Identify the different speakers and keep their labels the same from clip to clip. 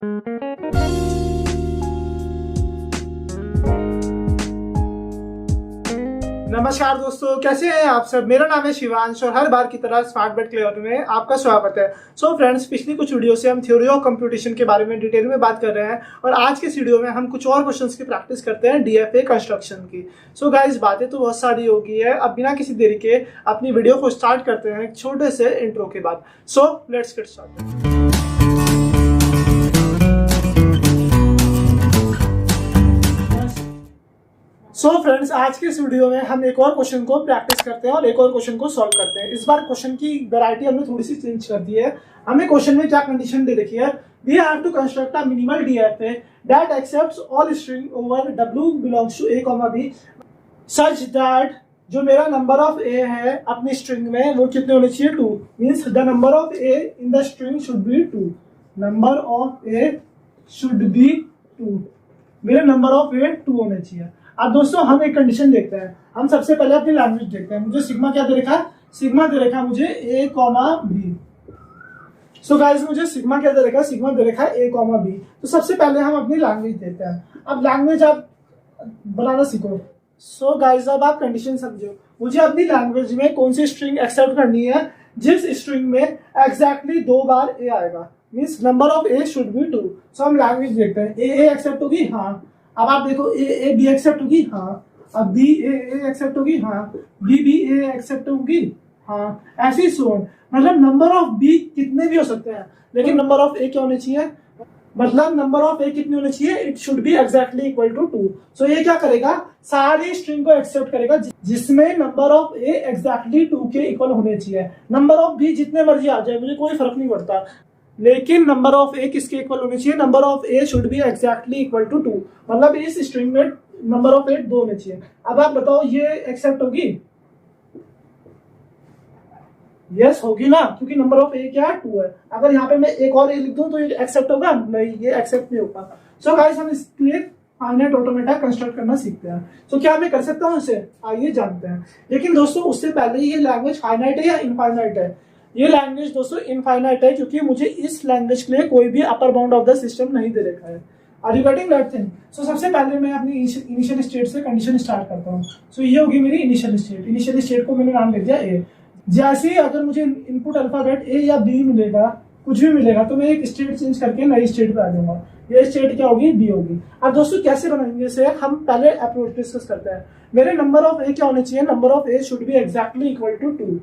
Speaker 1: नमस्कार दोस्तों, कैसे हैं आप सब। मेरा नाम है शिवांश और हर बार की तरह स्मार्ट बेट क्लेवर में आपका स्वागत है। सो फ्रेंड्स, पिछली कुछ वीडियो से हम थ्योरी ऑफ कंप्यूटेशन के बारे में डिटेल में बात कर रहे हैं और आज के इस वीडियो में हम कुछ और क्वेश्चंस की प्रैक्टिस करते हैं डीएफए कंस्ट्रक्शन की। सो गाइस, बातें तो बहुत सारी हो गई है, अब बिना किसी देरी के अपनी वीडियो को स्टार्ट करते हैं एक छोटे से इंट्रो के बाद। So let's get started. So friends, आज के इस वीडियो में हम एक और क्वेश्चन को प्रैक्टिस करते हैं और एक और क्वेश्चन को सॉल्व करते हैं। इस बार क्वेश्चन की वैरायटी हमने थोड़ी सी चेंज कर दी है। हमें क्वेश्चन में क्या कंडीशन दे रखी है, we have to construct a minimal DFA that accepts all string over W belongs to A, B such that जो मेरा नंबर ऑफ ए है अपनी स्ट्रिंग में वो कितने होने चाहिए, 2। Means the number of A in the string should be 2। Number of A should B 2। मेरे नंबर ऑफ ए 2 होने चाहिए। अब दोस्तों हम एक कंडीशन देखते हैं। हम सबसे पहले अपनी लैंग्वेज देखते हैं। मुझे सिग्मा क्या दे रखा है, सिग्मा दे रखा है मुझे A, B। सो गाइस, मुझे सिग्मा क्या दे रखा है, सिग्मा दे रखा है A, B। तो सबसे पहले हम अपनी लैंग्वेज देखते हैं। अब लैंग्वेज आप बनाना सीखो। सो गाइस, अब आप कंडीशन समझो। मुझे अपनी लैंग्वेज में कौन सी स्ट्रिंग एक्सेप्ट करनी है जिस स्ट्रिंग में एग्जैक्टली 2 बार A आएगा। Means number of A should be 2। सो हम लैंग्वेज देखते हैं। A एक्सेप्ट होगी, हाँ। अब आप देखो A B एक्सेप्ट होगी, हाँ। अब B A एक्सेप्ट होगी, हाँ। B A एक्सेप्ट होगी, हाँ। ऐसे ही सोन, मतलब नंबर ऑफ B कितने भी हो सकते हैं, लेकिन नंबर ऑफ A क्या होने चाहिए, मतलब नंबर ऑफ A कितने होने चाहिए, it should be exactly equal to 2। So ये क्या करेगा, सारी स्ट्रिंग को एक्सेप्ट करेगा जिसमें नंबर ऑफ A एग्जैक्टली 2 के इक्वल होने चाहिए। नंबर ऑफ B जितने मर्जी आ जाए, मुझे कोई फर्क नहीं पड़ता, लेकिन नंबर ऑफ ए किसके इक्वल होने चाहिए, number of A should be exactly equal to 2। मतलब इस स्ट्रिंग में नंबर ऑफ ए 2 होने चाहिए। अब आप बताओ ये एक्सेप्ट होगी, यस होगी ना, क्योंकि नंबर ऑफ ए क्या है, 2 है। अगर यहाँ पे मैं एक और ए लिख दूं तो ये एक्सेप्ट होगा, नहीं, ये एक्सेप्ट नहीं होगा। सो गाइस, हम इसके लिए फाइनाइट ऑटोमेटा कंस्ट्रक्ट करना सीखते हैं। सो क्या मैं कर सकता हूँ इसे, आइए जानते हैं। लेकिन दोस्तों उससे पहले ये लैंग्वेज फाइनाइट है या इनफाइनाइट है। ये लैंग्वेज दोस्तों इनफाइनाइट है, क्योंकि मुझे इस लैंग्वेज के लिए कोई भी upper bound of the system नहीं दे रखा है। Are you getting that thing. So सबसे पहले मैं अपनी इनिशियल स्टेट से कंडीशन स्टार्ट करता हूँ। सो ये होगी मेरी इनिशियल स्टेट। इनिशियल स्टेट को मैंने नाम लिख दिया ए। जैसे ही अगर मुझे इनपुट अल्फाबेट ए या बी मिलेगा, कुछ भी मिलेगा, तो मैं एक स्टेट चेंज करके नई स्टेट पे आ जाऊंगा। ये स्टेट क्या होगी, बी होगी। अब दोस्तों कैसे बनाएंगे इसे, हम पहले अप्रोच डिस्कस करते हैं। मेरे नंबर ऑफ ए क्या होने चाहिए, number of A should be exactly equal to 2।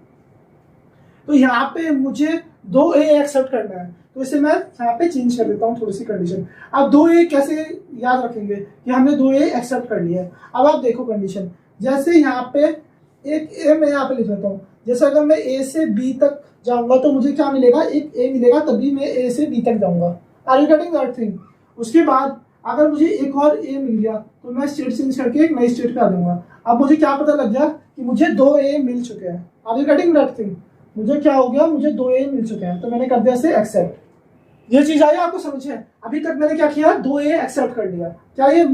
Speaker 1: तो यहाँ पे मुझे 2 ए एक्सेप्ट करना है, तो इसे मैं यहाँ पे चेंज कर देता हूँ थोड़ी सी कंडीशन। अब 2 ए कैसे याद रखेंगे कि हमने 2 ए एक्सेप्ट कर लिया है। अब आप देखो कंडीशन, जैसे यहाँ पे एक ए मैं यहाँ पे लिख लेता हूँ। जैसे अगर मैं ए से बी तक जाऊंगा तो मुझे क्या मिलेगा, एक ए मिलेगा, तभी मैं ए से बी तक जाऊंगा। Are you getting that thing. उसके बाद अगर मुझे एक और ए मिल गया तो मैं स्टेट चेंज करके एक नई स्टेट पे आ जाऊंगा। अब मुझे क्या पता लग गया कि मुझे 2 ए मिल चुके हैं। Are you getting that thing. मुझे क्या हो गया, मुझे 2 ए मिल चुके हैं, तो मैंने कर दिया इसे एक्सेप्ट। ये चीज आई आपको समझ है। अभी तक मैंने क्या किया, 2 ए एक्सेप्ट कर लिया। क्या ये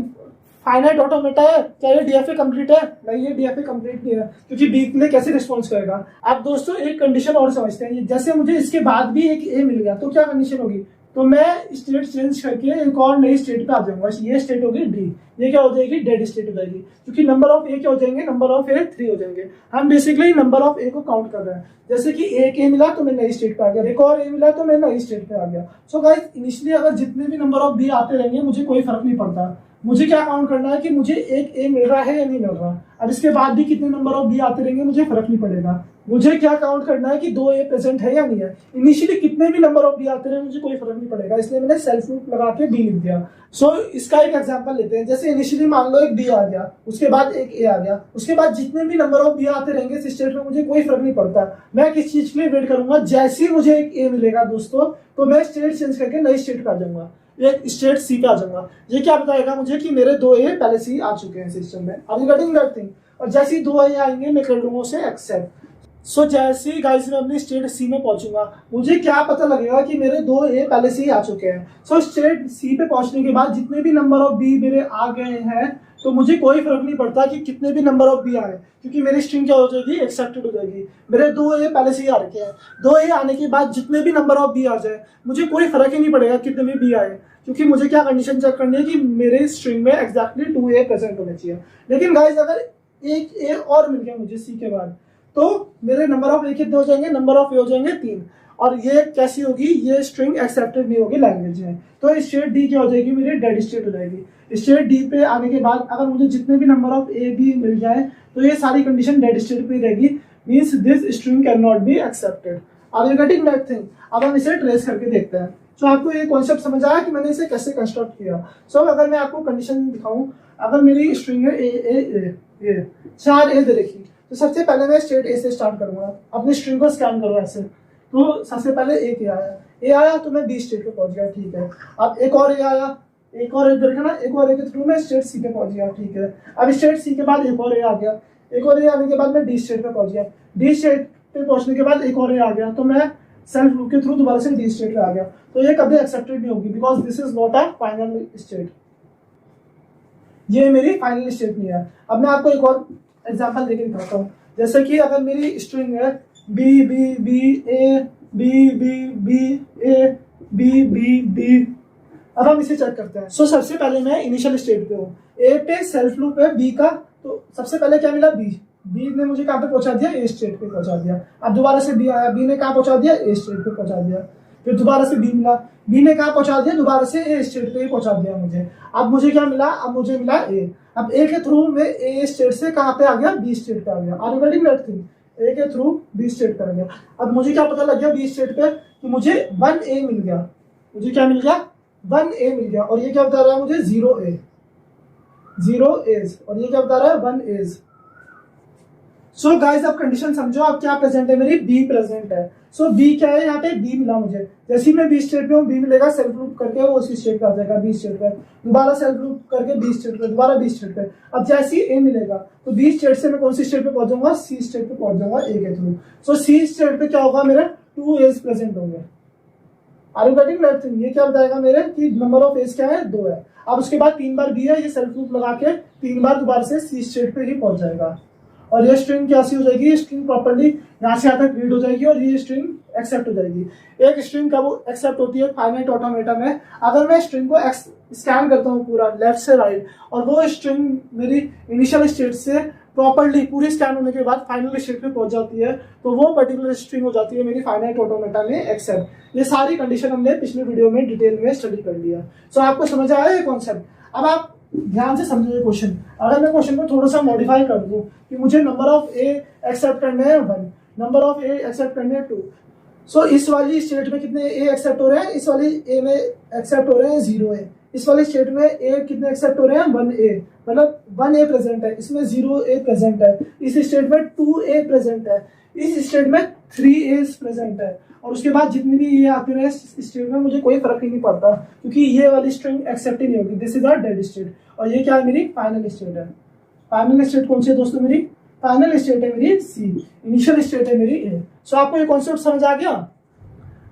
Speaker 1: फाइनाइट ऑटोमेटा है, क्या ये डीएफए कंप्लीट है, नहीं, ये डीएफए कंप्लीट नहीं है, क्योंकि बी के लिए कैसे रिस्पॉन्स करेगा। अब दोस्तों एक कंडीशन और समझते हैं। जैसे मुझे इसके बाद भी एक ए मिल गया तो क्या कंडीशन होगी, तो मैं स्टेट चेंज करके एक और नई स्टेट पे आ जाऊंगा। ये स्टेट होगी डी। ये क्या हो जाएगी, डेड स्टेट हो जाएगी, क्योंकि नंबर ऑफ ए क्या हो जाएंगे, नंबर ऑफ ए 3 हो जाएंगे। हम बेसिकली नंबर ऑफ ए को काउंट कर रहे हैं। जैसे कि एक ए मिला तो मैं नई स्टेट पे आ गया, एक और ए मिला तो मैं नई स्टेट पे आ गया। सो गाइस, इनिशियली अगर जितने भी नंबर ऑफ बी आते रहेंगे मुझे कोई फर्क नहीं पड़ता। मुझे क्या काउंट करना है कि मुझे एक ए मिल रहा है या नहीं मिल रहा। अब इसके बाद भी कितने नंबर ऑफ बी आते रहेंगे मुझे फर्क नहीं पड़ेगा। मुझे क्या काउंट करना है कि 2 ए प्रेजेंट है या नहीं है। इनिशियली कितने भी नंबर ऑफ बी आते रहे मुझे कोई फर्क नहीं पड़ेगा, इसलिए मैंने सेल्फ रूट लगा के बी लिख दिया। सो इसका एक एग्जांपल लेते हैं। जैसे इनिशियली मान लो एक बी आ गया, उसके बाद एक ए आ गया, उसके बाद जितने भी नंबर ऑफ बी आते रहेंगे इस स्टेट में मुझे कोई फर्क नहीं पड़ता। मैं किस चीज के लिए वेट करूंगा, जैसे ही मुझे एक ए मिलेगा दोस्तों तो मैं स्टेट चेंज करके नई स्टेट पे आ जाऊंगा, एक स्टेट सी पे आ जाऊंगा। ये क्या बताएगा मुझे कि मेरे 2 ए पहले से ही आ चुके हैं सिस्टम में। Are you getting that thing. और जैसे ही 2 ए आएंगे मैं कर लूंगा उसे एक्सेप्ट। सो जैसे ही गाइस मैं अपनी स्टेट सी में पहुंचूंगा मुझे क्या पता लगेगा कि मेरे 2 ए पहले से ही आ चुके हैं। सो स्टेट सी पे पहुंचने के बाद जितने भी नंबर ऑफ बी मेरे आ गए हैं तो मुझे कोई फर्क नहीं पड़ता कि कितने भी नंबर ऑफ बी आए, क्योंकि मेरी स्ट्रिंग क्या हो जाएगी, एक्सेप्टेड हो जाएगी। मेरे 2A पहले से ही आ रखे हैं, 2A आने के बाद जितने भी नंबर ऑफ बी आ जाए मुझे कोई फर्क ही नहीं पड़ेगा कितने भी बी आए, क्योंकि मुझे क्या कंडीशन चेक करनी है कि मेरे स्ट्रिंग में एग्जैक्टली 2A प्रेजेंट होना चाहिए। लेकिन गाइस अगर एक A और मिल गया मुझे C के बाद, तो मेरे नंबर ऑफ A कितने हो जाएंगे, नंबर ऑफ A हो जाएंगे 3, और ये कैसी होगी, ये स्ट्रिंग एक्सेप्टेड नहीं होगी लैंग्वेज में। तो स्टेट डी क्या हो जाएगी, मेरी डेड स्टेट हो जाएगी। स्टेट डी पे आने के बाद अगर मुझे जितने भी नंबर ऑफ ए बी मिल जाए तो ये सारी कंडीशन डेड स्टेट पे रहेगी, means this string can not be accepted. Are you getting that thing? अब हम इसे ट्रेस करके देखते हैं। सो आपको ये कॉन्सेप्ट समझ आया कि मैंने इसे कैसे कंस्ट्रक्ट किया। सो अगर मैं आपको कंडीशन दिखाऊं, अगर मेरी स्ट्रिंग है ए 4 ए दे रखी, तो सबसे पहले मैं स्टेट ए से स्टार्ट करूंगा। अपनी स्ट्रिंग को स्कैन करो ऐसे, तो सबसे पहले ए आया तो मैं बी स्टेट पे पहुंच गया, ठीक है। अब एक और ए आया, एक और ए देखा ना, एक और ए के थ्रू मैं स्टेट सी पे पहुंच गया, ठीक है। अब स्टेट सी के बाद एक और ए आ गया, एक और ए आने के बाद मैं डी स्टेट पे पहुंच गया, डी स्टेट पे पहुंचने के बाद एक और ए आ गया, तो मैं सेल्फ लूप के थ्रू दोबारा से डी स्टेट पे आ गया। तो ये कभी एक्सेप्टेड नहीं होगी, because this is not a final state, ये मेरी फाइनल स्टेट नहीं है। अब मैं आपको एक और एग्जांपल देके दिखाता हूँ। जैसे कि अगर मेरी स्ट्रिंग है B B B A B B B A B B B, अब हम इसे चेक करते हैं। सो सबसे पहले मैं इनिशियल स्टेट पे हूँ, ए पे सेल्फ लूप है बी का, तो सबसे पहले क्या मिला, बी ने मुझे कहाँ पे पहुंचा दिया, ए स्टेट पे पहुंचा दिया। अब दोबारा से बी आया, बी ने कहाँ पहुंचा दिया, ए स्टेट पे पहुंचा दिया। फिर दोबारा से बी मिला, बी ने कहाँ पहुंचा दिया, दोबारा से ए स्टेट पे पहुंचा दिया मुझे। अब मुझे क्या मिला, अब मुझे मिला ए। अब ए के थ्रू में ए स्टेट से कहाँ पे आ गया, बी स्टेट पे आ गया। Are you getting that thing? A के थ्रू बी स्टेट पे आ गया। अब मुझे क्या पता लग गया बी स्टेट पे कि मुझे 1A मिल गया, मुझे क्या मिल गया, 1A मिल गया। और ये क्या बता रहा है मुझे, 0A, 0 एज, और ये क्या बता रहा है, 1 एज। सो गाइस अब कंडीशन समझो, अब क्या प्रेजेंट है, मेरी बी प्रेजेंट है। सो बी क्या है, यहाँ पे बी मिला मुझे, जैसे ही मैं बी स्टेट पे हूँ बी मिलेगा, सेल्फ लूप करके वो उसी स्टेट पे आ जाएगा, बी स्टेट पे, दोबारा सेल्फ लूप करके बी स्टेट पे, दोबारा बी स्टेट पे। अब जैसे ही ए मिलेगा तो बी स्टेट से मैं कौन सी स्टेट पे पहुंच जाऊंगा, सी स्टेट पे पहुंच जाऊंगा ए के थ्रू। सो सी स्टेट पे क्या होगा, मेरे 2 एज प्रेजेंट होंगे। Are you getting that thing? ये क्या बताएगा मेरे कि नंबर ऑफ एज क्या है, 2 है। अब उसके बाद 3 बार बी है, ये सेल्फ लूप लगा के 3 बार दोबारा से सी स्टेट पे ही पहुंच जाएगा, और ये स्ट्रिंग कैसी हो जाएगी, ये स्ट्रिंग प्रॉपर्ली यहाँ से यहाँ तक रीड हो जाएगी, और ये स्ट्रिंग एक्सेप्ट हो जाएगी। एक स्ट्रिंग कब एक्सेप्ट होती है, फाइनाइट ऑटोमेटा में, अगर मैं स्ट्रिंग को स्कैन करता हूँ पूरा लेफ्ट से राइट, और वो स्ट्रिंग मेरी इनिशियल स्टेट से प्रॉपर्ली पूरी स्कैन होने के बाद फाइनल स्टेट पे पहुंच जाती है, तो वो पर्टिकुलर स्ट्रिंग हो जाती है मेरी फाइनाइट ऑटोमेटा में एक्सेप्ट। ये सारी कंडीशन हमने पिछले वीडियो में डिटेल में स्टडी कर लिया। सो आपको समझ आया ये कॉन्सेप्ट? अब आप ध्यान से समझिए क्वेश्चन। अगर मैं क्वेश्चन को थोड़ा सा मॉडिफाई कर दूं कि मुझे नंबर ऑफ ए एक्सेप्ट करने हैं 1, नंबर ऑफ ए एक्सेप्ट करने हैं 2, सो इस वाली स्टेट में कितने ए एक्सेप्ट हो रहे हैं, इस वाली ए में एक्सेप्ट हो रहे हैं 0A, इस वाली स्टेट में ए कितने एक्सेप्ट हो रहे हैं, 1A, मतलब 1A प्रेजेंट है, इसमें 0A प्रेजेंट है, इस स्टेट में 2A प्रेजेंट है, इस स्टेट में 3A प्रेजेंट है, और उसके बाद जितनी भी ये आते रहे इस स्टेट में मुझे कोई फर्क ही नहीं पड़ता, क्योंकि ये वाली स्ट्रिंग एक्सेप्ट ही नहीं होगी। This is a dead state, और ये क्या है, मेरी फाइनल स्टेट है। फाइनल स्टेट कौन सी है दोस्तों, मेरी फाइनल स्टेट है मेरी सी, इनिशियल स्टेट है मेरी ए। सो आपको ये कॉन्सेप्ट समझ आ गया?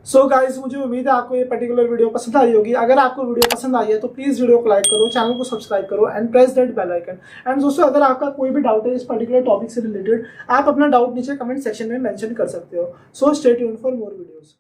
Speaker 1: सो गाइज मुझे उम्मीद है आपको ये पर्टिकुलर वीडियो पसंद आई होगी। अगर आपको वीडियो पसंद आई है तो प्लीज वीडियो को लाइक करो, चैनल को सब्सक्राइब करो and press that bell icon. And दोस्तों अगर आपका कोई भी डाउट है इस पर्टिकुलर टॉपिक से रिलेटेड, आप अपना डाउट नीचे कमेंट सेक्शन में मेंशन कर सकते हो। So stay tuned for more videos.